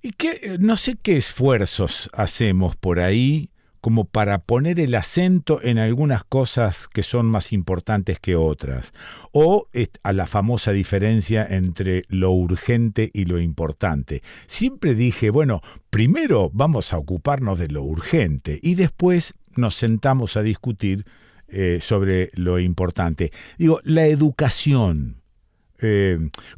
Y que no sé qué esfuerzos hacemos por ahí como para poner el acento en algunas cosas que son más importantes que otras, o a la famosa diferencia entre lo urgente y lo importante. Siempre dije, bueno, primero vamos a ocuparnos de lo urgente y después nos sentamos a discutir sobre lo importante. Digo, la educación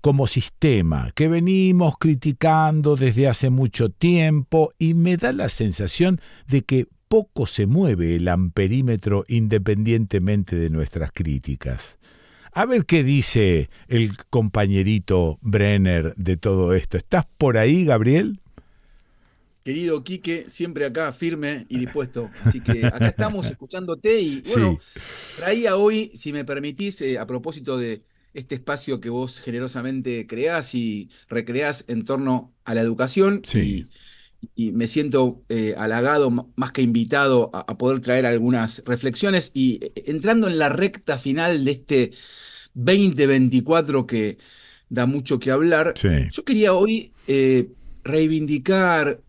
como sistema que venimos criticando desde hace mucho tiempo y me da la sensación de que poco se mueve el amperímetro independientemente de nuestras críticas. A ver qué dice el compañerito Brenner de todo esto. ¿Estás por ahí, Gabriel? Querido Quique, siempre acá firme y dispuesto. Así que acá estamos escuchándote y bueno, Sí, traía hoy, si me permitís, a propósito de este espacio que vos generosamente creás y recreás en torno a la educación sí. y me siento halagado, más que invitado a poder traer algunas reflexiones y entrando en la recta final de este 2024 que da mucho que hablar, Sí. yo quería hoy reivindicar,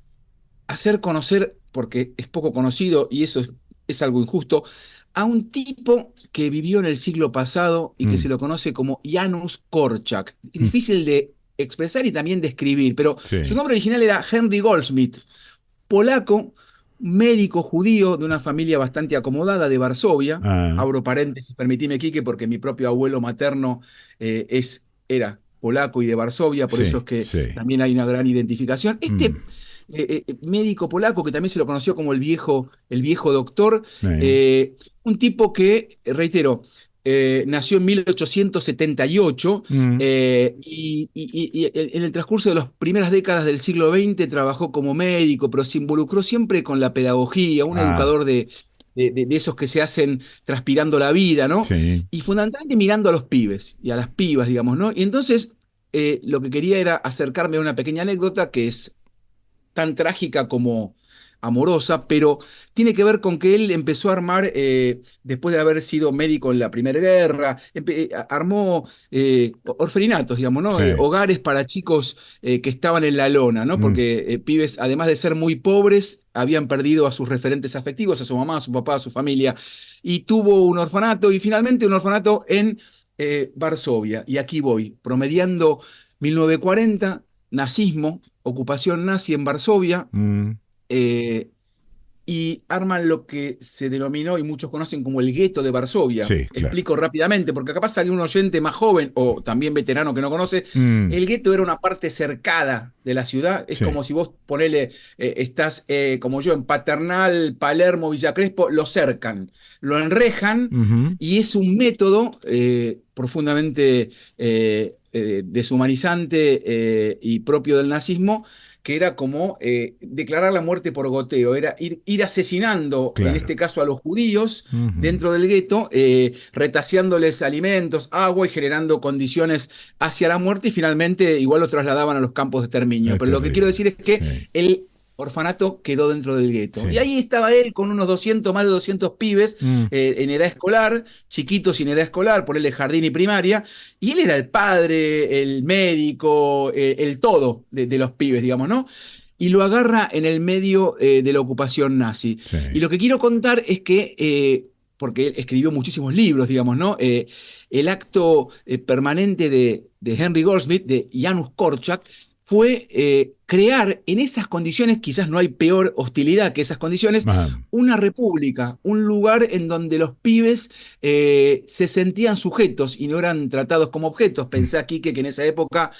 hacer conocer, porque es poco conocido y eso es algo injusto, a un tipo que vivió en el siglo pasado y que Mm, se lo conoce como Janusz Korczak. Es mm, difícil de expresar y también de escribir, pero su sí. nombre original era Henry Goldsmith, polaco, médico judío de una familia bastante acomodada de Varsovia. Ah, Abro paréntesis, permitime, Quique, porque mi propio abuelo materno era polaco y de Varsovia, por eso sí, es que sí. también hay una gran identificación. Mm, Médico polaco, que también se lo conoció como el viejo doctor, eh, eh, un tipo que, reitero, nació en 1878 mm, y en el transcurso de las primeras décadas del siglo XX trabajó como médico, pero se involucró siempre con la pedagogía, un ah, educador de esos que se hacen transpirando la vida, ¿no? sí. Y fundamentalmente mirando a los pibes y a las pibas, digamos, ¿no? Y entonces lo que quería era acercarme a una pequeña anécdota que es tan trágica como amorosa, pero tiene que ver con que él empezó a armar, después de haber sido médico en la Primera Guerra, armó orfelinatos, digamos, ¿no? Sí. Hogares para chicos que estaban en la lona, ¿no? Mm, Porque pibes, además de ser muy pobres, habían perdido a sus referentes afectivos, a su mamá, a su papá, a su familia, y tuvo un orfanato, y finalmente un orfanato en Varsovia. Y aquí voy, promediando 1940, nazismo, ocupación nazi en Varsovia, mm, eh, y arman lo que se denominó y muchos conocen como el gueto de Varsovia. sí, claro. Explico rápidamente, porque capaz hay un oyente más joven o también veterano que no conoce. Mm, El gueto era una parte cercada de la ciudad. Es sí, como si vos ponele, estás como yo en Paternal, Palermo, Villa Crespo, lo cercan, lo enrejan ujú, y es un método profundamente deshumanizante y propio del nazismo que era como declarar la muerte por goteo, era ir asesinando, en claro. este caso a los judíos, Ujú, dentro del gueto, retaseándoles alimentos, agua y generando condiciones hacia la muerte y finalmente igual los trasladaban a los campos de exterminio. es Pero lo que quiero terrible. decir es que Sí, el orfanato quedó dentro del gueto. Y sí. ahí estaba él con unos 200, más de 200 pibes Mm, en edad escolar, chiquitos sin edad escolar, ponerle jardín y primaria, y él era el padre, el médico, el todo de los pibes, digamos, ¿no? Y lo agarra en el medio de la ocupación nazi. sí. Y lo que quiero contar es que, porque él escribió muchísimos libros, digamos, ¿no? El acto permanente de Henry Goldsmith, de Janusz Korczak, fue crear en esas condiciones, quizás no hay peor hostilidad que esas condiciones, Ah, una república, un lugar en donde los pibes se sentían sujetos y no eran tratados como objetos. mm, Pensé aquí que en esa época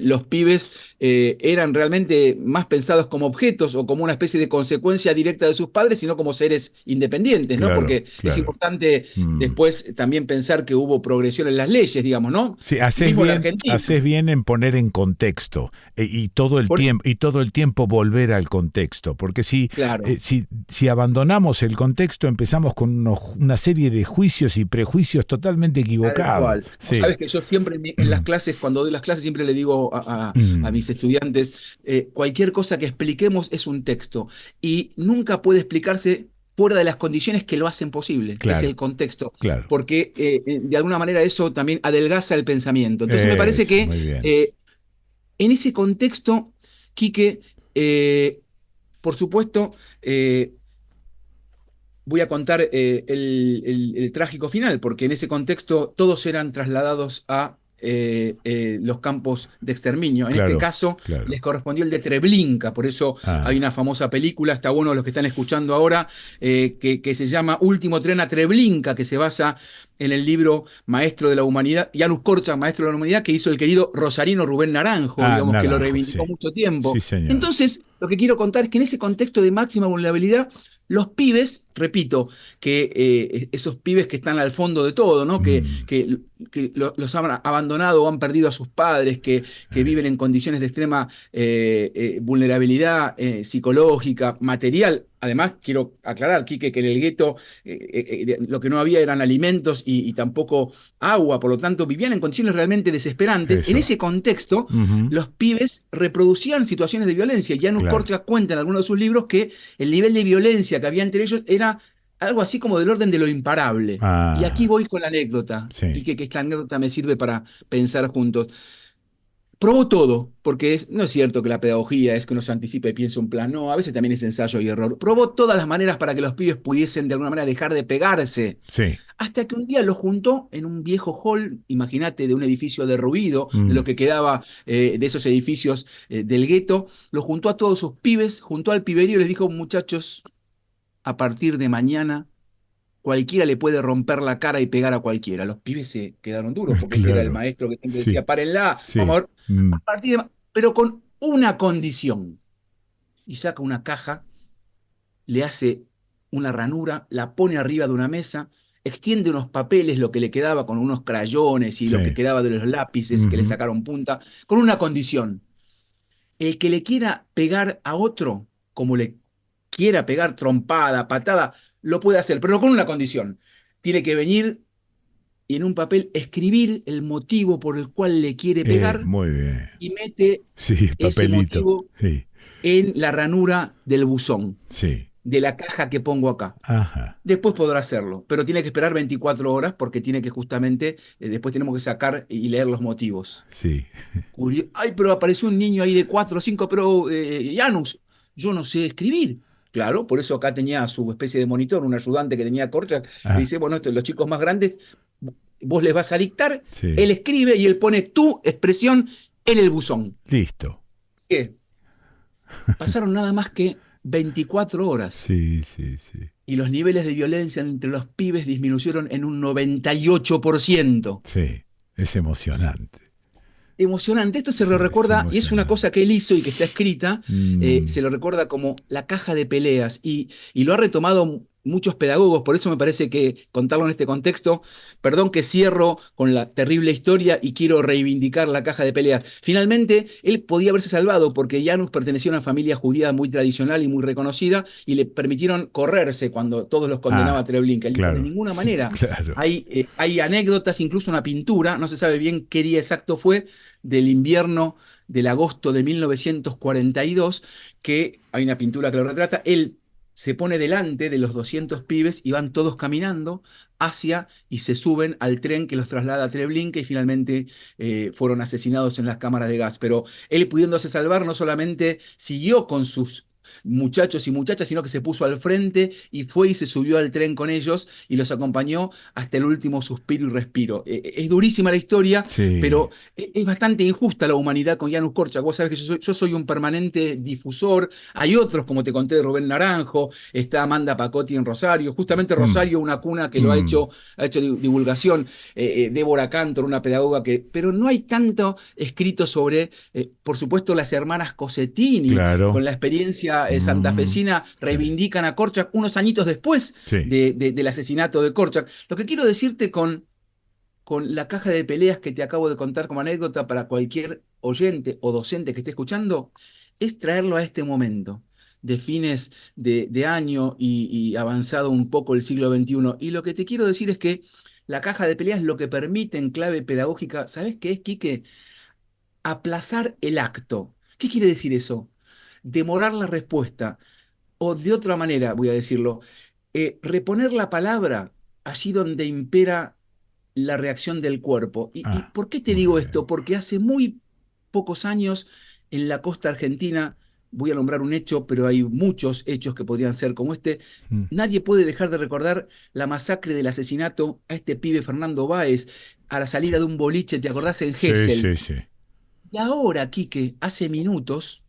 los pibes eran realmente más pensados como objetos o como una especie de consecuencia directa de sus padres, sino como seres independientes, ¿no? claro, Porque es claro. importante Mm. después también pensar que hubo progresión en las leyes, digamos, ¿no? Sí, Mismo en la Argentina. haces bien en poner en contexto Por- y todo el tiempo volver al contexto, porque claro. si abandonamos el contexto empezamos con una serie de juicios y prejuicios totalmente Tal equivocados. cual. Vos Sí. sabés que yo siempre en las clases, cuando doy las clases, siempre le digo a Mm, mis estudiantes, cualquier cosa que expliquemos es un texto y nunca puede explicarse fuera de las condiciones que lo hacen posible, que es el claro, contexto, claro. porque de alguna manera eso también adelgaza el pensamiento. Entonces me parece Eso, que muy bien. en ese contexto Quique, por supuesto, voy a contar el trágico final, porque en ese contexto todos eran trasladados a los campos de exterminio. En este Claro, caso les claro. correspondió el de Treblinka, por eso hay Ah, una famosa película, está bueno los que están escuchando ahora, que se llama Último tren a Treblinka, que se basa en el libro Maestro de la Humanidad, Janusz Korczak, Maestro de la Humanidad, que hizo el querido Rosarino Rubén Naranjo, digamos, que lo Naranjo, reivindicó sí. mucho Sí, tiempo. señor. Entonces, lo que quiero contar es que en ese contexto de máxima vulnerabilidad, los pibes, repito, que esos pibes que están al fondo de todo, ¿no? Mm, Los han abandonado o han perdido a sus padres, que viven en condiciones de extrema vulnerabilidad psicológica, material. Además, quiero aclarar, Quique, que en el gueto lo que no había eran alimentos y tampoco agua, por lo tanto vivían en condiciones realmente desesperantes. En eso. ese contexto, Ujú, los pibes reproducían situaciones de violencia. Janusz claro. Korczak cuenta en algunos de sus libros que el nivel de violencia que había entre ellos era algo así como del orden de lo imparable. Y aquí Ah, voy con la anécdota, sí. Quique, que esta anécdota me sirve para pensar juntos. Probó todo, porque no es cierto que la pedagogía es que uno se anticipe y piense un plan, no, a veces también es ensayo y error. Probó todas las maneras para que los pibes pudiesen de alguna manera dejar de pegarse, Sí. hasta que un día los juntó en un viejo hall, imagínate, de un edificio derruido, de lo Mm, que quedaba de esos edificios del gueto, los juntó a todos sus pibes, juntó al piberío y les dijo, muchachos, a partir de mañana cualquiera le puede romper la cara y pegar a cualquiera. Los pibes se quedaron duros, porque este era el claro. maestro que siempre decía, Sí, párenla, vamos sí. a ver, Mm, a partir de pero con una condición. Y saca una caja, le hace una ranura, la pone arriba de una mesa, extiende unos papeles, lo que le quedaba con unos crayones y lo que sí. quedaba de los lápices que le Ujú. sacaron punta, con una condición. El que le quiera pegar a otro, como le quiera pegar trompada, patada, lo puede hacer, pero con una condición. Tiene que venir y en un papel escribir el motivo por el cual le quiere pegar Muy bien. y mete Sí, ese papelito. motivo Sí, en la ranura del buzón, sí. de la caja que pongo acá. Ajá. Después podrá hacerlo, pero tiene que esperar 24 horas porque tiene que justamente, después tenemos que sacar y leer los motivos. Sí. Ay, pero apareció un niño ahí de 4 o 5, pero Janus, yo no sé escribir. Claro, por eso acá tenía su especie de monitor, un ayudante que tenía Korchak, le Ah, dice, bueno, los chicos más grandes, vos les vas a dictar, sí. él escribe y él pone tu expresión en el buzón. Listo. ¿Qué? Pasaron nada más que 24 horas Sí, sí, sí. y los niveles de violencia entre los pibes disminuyeron en un 98%. Sí. Es emocionante. Emocionante, esto se lo Sí, es recuerda, y es una cosa emocionante. que él hizo y que está escrita, Mm, se lo recuerda como la caja de peleas, y lo ha retomado muchos pedagogos, por eso me parece que contarlo en este contexto, perdón que cierro con la terrible historia y quiero reivindicar la caja de peleas. Finalmente, él podía haberse salvado porque Janus pertenecía a una familia judía muy tradicional y muy reconocida, y le permitieron correrse cuando todos los condenaba a ah, Treblinka. Él dijo, de claro. ninguna manera. Claro. Hay anécdotas, incluso una pintura, no se sabe bien qué día exacto fue, del invierno del agosto de 1942, que hay una pintura que lo retrata. Él se pone delante de los 200 pibes y van todos caminando hacia y se suben al tren que los traslada a Treblinka y finalmente fueron asesinados en las cámaras de gas. Pero él, pudiéndose salvar, no solamente siguió con sus muchachos y muchachas, sino que se puso al frente y fue y se subió al tren con ellos y los acompañó hasta el último suspiro y respiro. Es durísima la historia, Sí. pero es bastante injusta la humanidad con Janusz Korczak. Vos sabés que yo soy un permanente difusor. Hay otros, como te conté, de Rubén Naranjo, está Amanda Pacotti en Rosario. Justamente Mm, Rosario, una cuna que lo mm, ha hecho divulgación. Débora Cantor, una pedagoga que. Pero no hay tanto escrito sobre, por supuesto, las hermanas Cosettini, con claro. la experiencia Mm, santafesina, sí. reivindican a Korczak unos añitos después Sí. del asesinato de Korczak. Lo que quiero decirte con la caja de peleas que te acabo de contar como anécdota para cualquier oyente o docente que esté escuchando, es traerlo a este momento de fines de año y avanzado un poco el siglo XXI. Y lo que te quiero decir es que la caja de peleas lo que permite en clave pedagógica, ¿sabes qué es, Quique? Aplazar el acto. ¿Qué quiere decir eso? Demorar la respuesta. O de otra manera, voy a decirlo, reponer la palabra allí donde impera la reacción del cuerpo. ¿Y Ah, por qué te muy digo bien. esto? Porque hace muy pocos años en la costa argentina voy a nombrar un hecho, pero hay muchos hechos que podrían ser como este. Mm. Nadie puede dejar de recordar la masacre del asesinato a este pibe Fernando Báez a la Sí, salida de un boliche, ¿te sí, acordás? En sí, Gesell. sí, sí. Y ahora, Quique, hace minutos,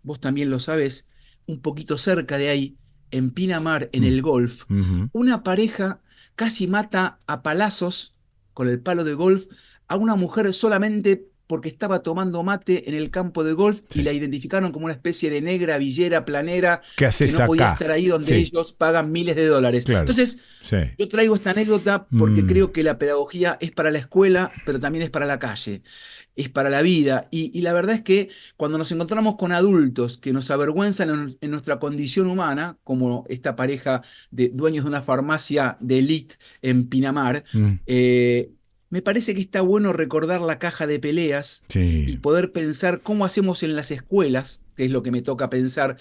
vos también lo sabés, un poquito cerca de ahí, en Pinamar, en Mm, el golf, ujú. una pareja casi mata a palazos con el palo de golf a una mujer solamente porque estaba tomando mate en el campo de golf y Sí. la identificaron como una especie de negra, villera, planera, ¿Qué que haces no podía acá? estar ahí donde Sí, ellos pagan miles de dólares. claro. Entonces, Sí. yo traigo esta anécdota porque Mm, creo que la pedagogía es para la escuela, pero también es para la calle, es para la vida. Y la verdad es que cuando nos encontramos con adultos que nos avergüenzan en nuestra condición humana, como esta pareja de dueños de una farmacia de élite en Pinamar, mm, me parece que está bueno recordar la caja de peleas sí. y poder pensar cómo hacemos en las escuelas, que es lo que me toca pensar,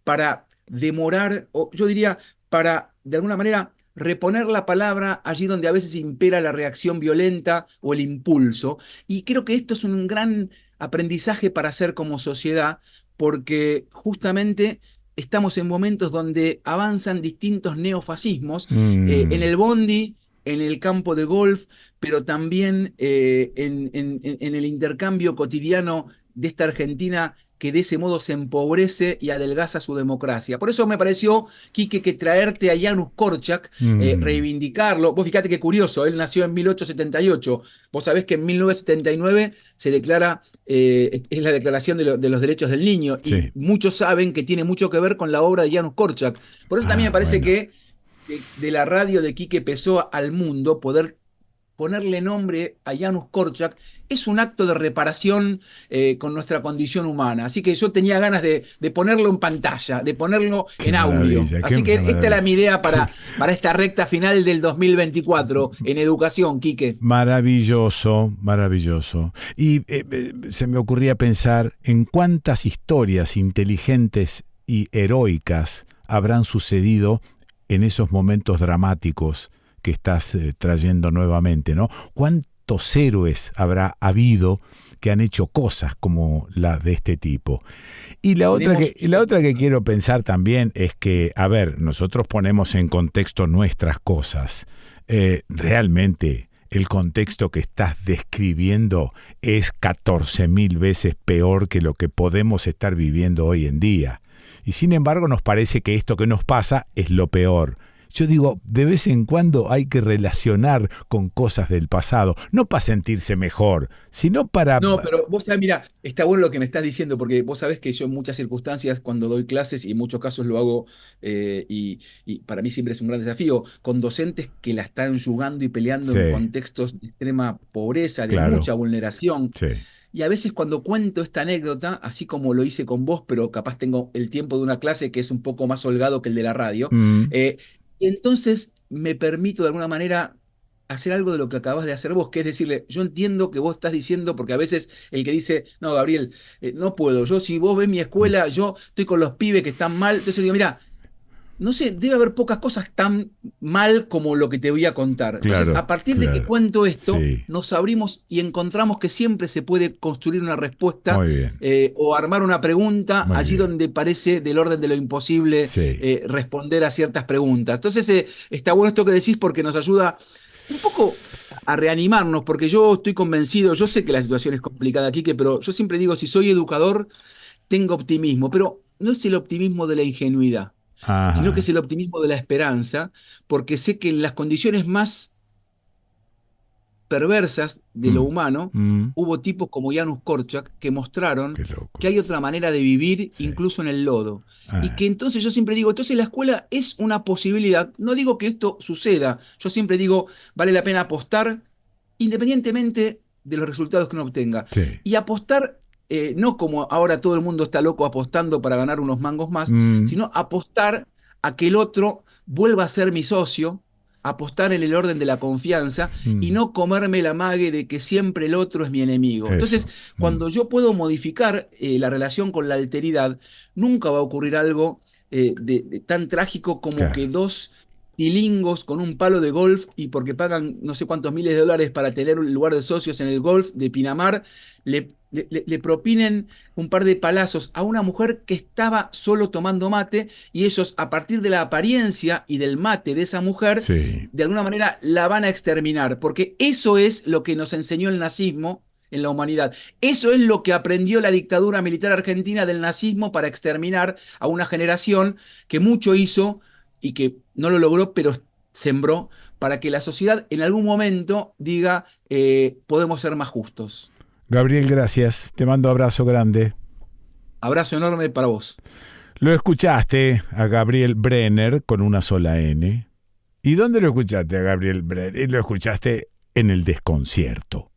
para demorar, o yo diría, para de alguna manera reponer la palabra allí donde a veces impera la reacción violenta o el impulso. Y creo que esto es un gran aprendizaje para hacer como sociedad, porque justamente estamos en momentos donde avanzan distintos neofascismos, en Mm, el bondi, en el campo de golf, pero también en el intercambio cotidiano de esta Argentina que de ese modo se empobrece y adelgaza su democracia. Por eso me pareció, Quique, que traerte a Janusz Korczak, mm. reivindicarlo. Vos fíjate qué curioso, él nació en 1878. Vos sabés que en 1979 se declara, es la Declaración de los Derechos del Niño, y Sí. muchos saben que tiene mucho que ver con la obra de Janusz Korczak. Por eso también me Ah, parece bueno. que de la radio de Quique Pessoa al mundo, poder ponerle nombre a Janusz Korczak es un acto de reparación con nuestra condición humana. Así que yo tenía ganas de ponerlo en pantalla, de ponerlo Qué en audio. maravilla, qué Así que esta era maravilla. mi idea para esta recta final del 2024 en educación, Quique. Maravilloso, maravilloso. Y se me ocurría pensar en cuántas historias inteligentes y heroicas habrán sucedido en esos momentos dramáticos que estás trayendo nuevamente, ¿no? ¿Cuántos héroes habrá habido que han hecho cosas como la de este tipo? Y Tenemos, la otra que quiero pensar también es que, a ver, nosotros ponemos en contexto nuestras cosas. Realmente el contexto que estás describiendo es 14.000 veces peor que lo que podemos estar viviendo hoy en día. Y sin embargo nos parece que esto que nos pasa es lo peor. Yo digo, de vez en cuando hay que relacionar con cosas del pasado, no para sentirse mejor, sino para... No, pero vos sabés, mira, está bueno lo que me estás diciendo, porque vos sabés que yo en muchas circunstancias, cuando doy clases, y en muchos casos lo hago, y para mí siempre es un gran desafío, con docentes que la están yugando y peleando en Sí, contextos de extrema pobreza, de claro, mucha vulneración. sí. Y a veces cuando cuento esta anécdota, así como lo hice con vos, pero capaz tengo el tiempo de una clase que es un poco más holgado que el de la radio, Mm, y entonces me permito de alguna manera hacer algo de lo que acabas de hacer vos, que es decirle, yo entiendo que vos estás diciendo, porque a veces el que dice, no, Gabriel, no puedo, yo si vos ves mi mm, escuela, yo estoy con los pibes que están mal, entonces digo, mira, no sé, debe haber pocas cosas tan mal como lo que te voy a contar. Entonces, claro, a partir de que claro. cuento esto, Sí, nos abrimos y encontramos que siempre se puede construir una respuesta, muy bien, o armar una pregunta muy allí bien. donde parece del orden de lo imposible Sí. responder a ciertas preguntas. Entonces, está bueno esto que decís porque nos ayuda un poco a reanimarnos, porque yo estoy convencido, yo sé que la situación es complicada, Quique, pero yo siempre digo, si soy educador, tengo optimismo, pero no es el optimismo de la ingenuidad, sino que Ajá. es el optimismo de la esperanza, porque sé que en las condiciones más perversas de lo Mm, humano, mm, hubo tipos como Janusz Korczak que mostraron qué loco que hay es. otra manera de vivir, Sí. incluso en el lodo. Y Ah, que entonces yo siempre digo, entonces la escuela es una posibilidad. No digo que esto suceda, yo siempre digo, vale la pena apostar independientemente de los resultados que uno obtenga. sí. Y apostar, no como ahora todo el mundo está loco apostando para ganar unos mangos más, Mm, sino apostar a que el otro vuelva a ser mi socio, apostar en el orden de la confianza y mm, no comerme la mague de que siempre el otro es mi enemigo. Entonces, eso. Mm, cuando yo puedo modificar la relación con la alteridad, nunca va a ocurrir algo de tan trágico como claro. que dos tilingos con un palo de golf y porque pagan no sé cuántos miles de dólares para tener un lugar de socios en el golf de Pinamar, le le propinen un par de palazos a una mujer que estaba solo tomando mate y ellos, a partir de la apariencia y del mate de esa mujer, Sí. de alguna manera la van a exterminar, porque eso es lo que nos enseñó el nazismo en la humanidad. Eso es lo que aprendió la dictadura militar argentina del nazismo para exterminar a una generación que mucho hizo y que no lo logró, pero sembró para que la sociedad en algún momento diga, podemos ser más justos. Gabriel, gracias. Te mando abrazo grande. Abrazo enorme para vos. Lo escuchaste a Gabriel Brenner con una sola N. ¿Y dónde lo escuchaste a Gabriel Brenner? Lo escuchaste en El Desconcierto.